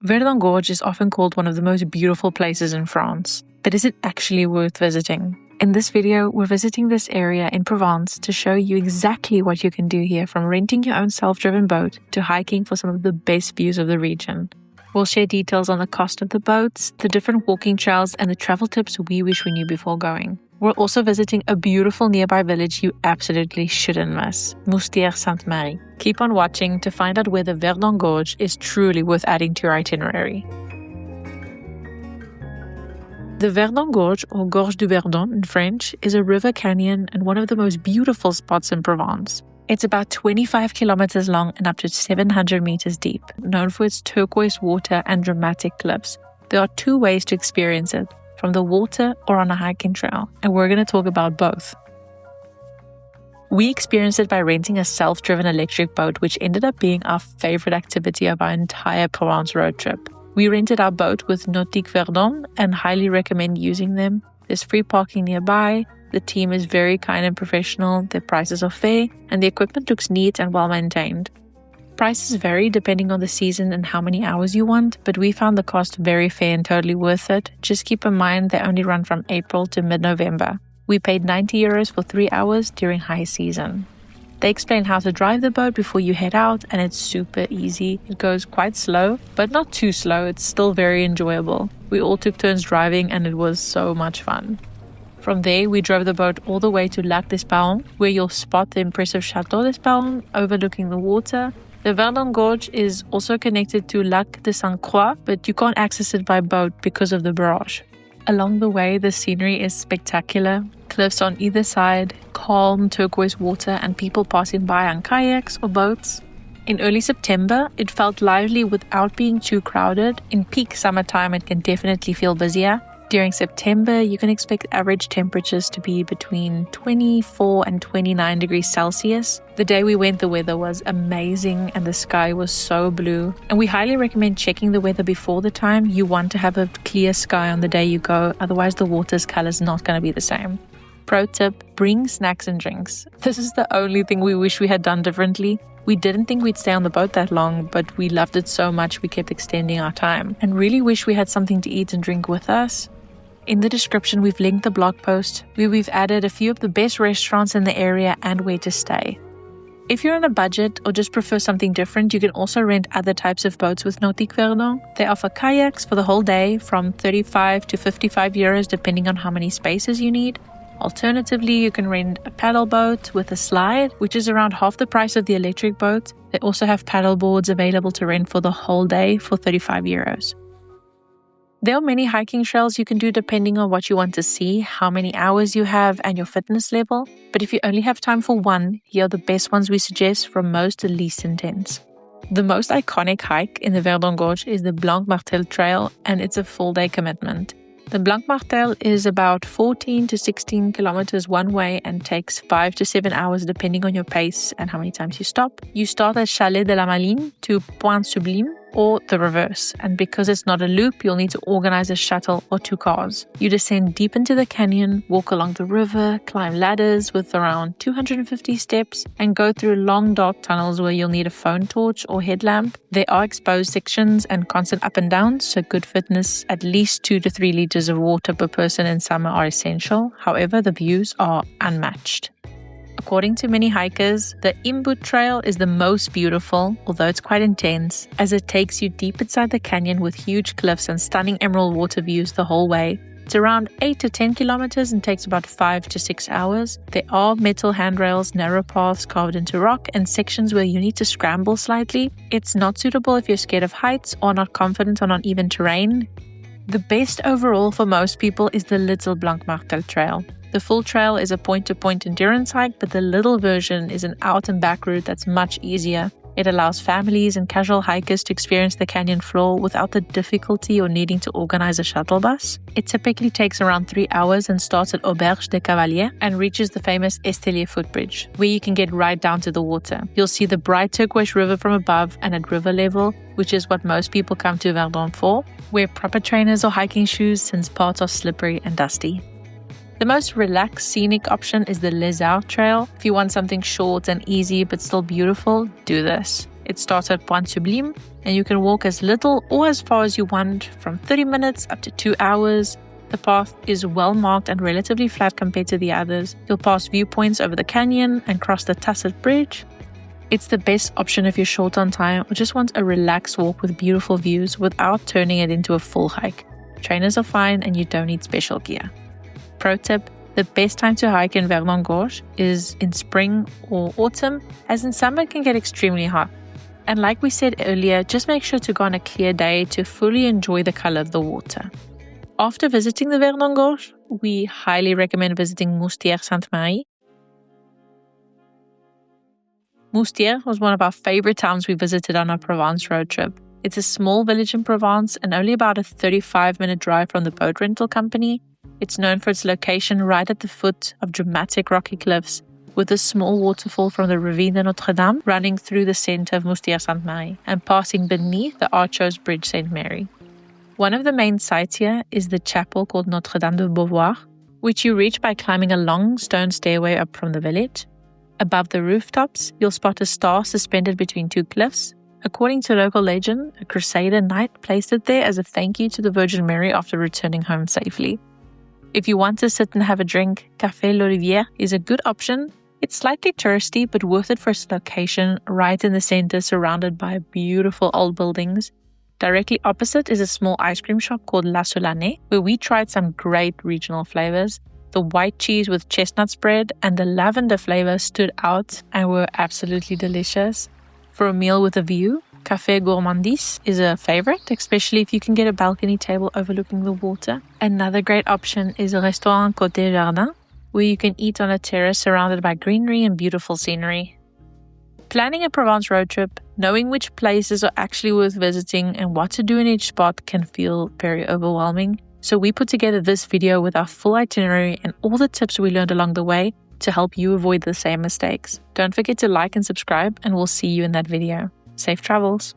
Verdon Gorge is often called one of the most beautiful places in France, but is it actually worth visiting? In this video, we're visiting this area in Provence to show you exactly what you can do here, from renting your own self-driven boat to hiking for some of the best views of the region. We'll share details on the cost of the boats, the different walking trails, and the travel tips we wish we knew before going. We're also visiting a beautiful nearby village you absolutely shouldn't miss, Moustiers-Sainte-Marie. Keep on watching to find out whether Verdon Gorge is truly worth adding to your itinerary. The Verdon Gorge, or Gorges du Verdon in French, is a river canyon and one of the most beautiful spots in Provence. It's about 25 kilometers long and up to 700 meters deep, known for its turquoise water and dramatic cliffs. There are two ways to experience it, from the water or on a hiking trail, and we're going to talk about both. We experienced it by renting a self-driven electric boat, which ended up being our favorite activity of our entire Provence road trip. We rented our boat with Moustiers-Sainte-Marie and highly recommend using them. There's free parking nearby, the team is very kind and professional, their prices are fair, and the equipment looks neat and well maintained. Prices vary depending on the season and how many hours you want, but we found the cost very fair and totally worth it. Just keep in mind they only run from April to mid-November. We paid €90 for 3 hours during high season. They explain how to drive the boat before you head out, and it's super easy. It goes quite slow, but not too slow. It's still very enjoyable. We all took turns driving, and it was so much fun. From there, we drove the boat all the way to Lac d'Esparon, where you'll spot the impressive Chateau d'Esparon overlooking the water. The Verdon Gorge is also connected to Lac de Sainte-Croix, but you can't access it by boat because of the barrage. Along the way, the scenery is spectacular. Cliffs on either side, calm turquoise water, and people passing by on kayaks or boats. In early September, it felt lively without being too crowded. In peak summertime, it can definitely feel busier. During September, you can expect average temperatures to be between 24 and 29 degrees Celsius. The day we went, the weather was amazing and the sky was so blue. And we highly recommend checking the weather before the time. You want to have a clear sky on the day you go, otherwise the water's color is not going to be the same. Pro tip, bring snacks and drinks. This is the only thing we wish we had done differently. We didn't think we'd stay on the boat that long, but we loved it so much we kept extending our time and really wish we had something to eat and drink with us. In the description, we've linked the blog post where we've added a few of the best restaurants in the area and where to stay. If you're on a budget or just prefer something different, you can also rent other types of boats with Moustiers-Verdon. They offer kayaks for the whole day from 35 to €55 depending on how many spaces you need. Alternatively, you can rent a paddle boat with a slide, which is around half the price of the electric boat. They also have paddle boards available to rent for the whole day for €35. There are many hiking trails you can do depending on what you want to see, how many hours you have, and your fitness level. But if you only have time for one, here are the best ones we suggest, from most to least intense. The most iconic hike in the Verdon Gorge is the Blanc Martel Trail, and it's a full-day commitment. The Blanc Martel is about 14 to 16 kilometers one way and takes 5 to 7 hours depending on your pace and how many times you stop. You start at Chalet de la Maline to Point Sublime, or the reverse, and because it's not a loop, you'll need to organize a shuttle or 2 cars. You descend deep into the canyon, walk along the river, climb ladders with around 250 steps, and go through long dark tunnels where you'll need a phone torch or headlamp. There are exposed sections and constant up and downs, so good fitness, at least 2 to 3 liters of water per person in summer are essential. However, the views are unmatched. According to many hikers, the Imbout Trail is the most beautiful, although it's quite intense, as it takes you deep inside the canyon with huge cliffs and stunning emerald water views the whole way. It's around 8 to 10 kilometers and takes about 5 to 6 hours. There are metal handrails, narrow paths carved into rock, and sections where you need to scramble slightly. It's not suitable if you're scared of heights or not confident on uneven terrain. The best overall for most people is the Little Blanc Martel Trail. The full trail is a point-to-point endurance hike, but the little version is an out-and-back route that's much easier. It allows families and casual hikers to experience the canyon floor without the difficulty or needing to organize a shuttle bus. It typically takes around 3 hours and starts at Auberge des Cavaliers and reaches the famous Estelier footbridge, where you can get right down to the water. You'll see the bright turquoise river from above and at river level, which is what most people come to Verdon for. Wear proper trainers or hiking shoes since parts are slippery and dusty. The most relaxed scenic option is the Les Arts Trail. If you want something short and easy but still beautiful, do this. It starts at Point Sublime, and you can walk as little or as far as you want, from 30 minutes up to 2 hours. The path is well marked and relatively flat compared to the others. You'll pass viewpoints over the canyon and cross the Tasset Bridge. It's the best option if you're short on time or just want a relaxed walk with beautiful views without turning it into a full hike. Trainers are fine and you don't need special gear. Pro tip: the best time to hike in Verdon Gorge is in spring or autumn, as in summer it can get extremely hot. And like we said earlier, just make sure to go on a clear day to fully enjoy the color of the water. After visiting the Verdon Gorge, we highly recommend visiting Moustiers-Sainte-Marie. Moustiers was one of our favorite towns we visited on our Provence road trip. It's a small village in Provence and only about a 35-minute drive from the boat rental company. It's known for its location right at the foot of dramatic rocky cliffs, with a small waterfall from the Ravine de Notre Dame running through the center of Moustiers-Sainte-Marie and passing beneath the Archos Bridge St. Mary. One of the main sites here is the chapel called Notre Dame de Beauvoir, which you reach by climbing a long stone stairway up from the village. Above the rooftops, you'll spot a star suspended between two cliffs. According to local legend, a Crusader knight placed it there as a thank you to the Virgin Mary after returning home safely. If you want to sit and have a drink, Café L'Olivier is a good option. It's slightly touristy, but worth it for its location, right in the center, surrounded by beautiful old buildings. Directly opposite is a small ice cream shop called La Solanée, where we tried some great regional flavors. The white cheese with chestnut spread and the lavender flavor stood out and were absolutely delicious. For a meal with a view, Café Gourmandise is a favorite, especially if you can get a balcony table overlooking the water. Another great option is Restaurant Côté Jardin, where you can eat on a terrace surrounded by greenery and beautiful scenery. Planning a Provence road trip, knowing which places are actually worth visiting and what to do in each spot can feel very overwhelming. So we put together this video with our full itinerary and all the tips we learned along the way to help you avoid the same mistakes. Don't forget to like and subscribe, and we'll see you in that video. Safe travels!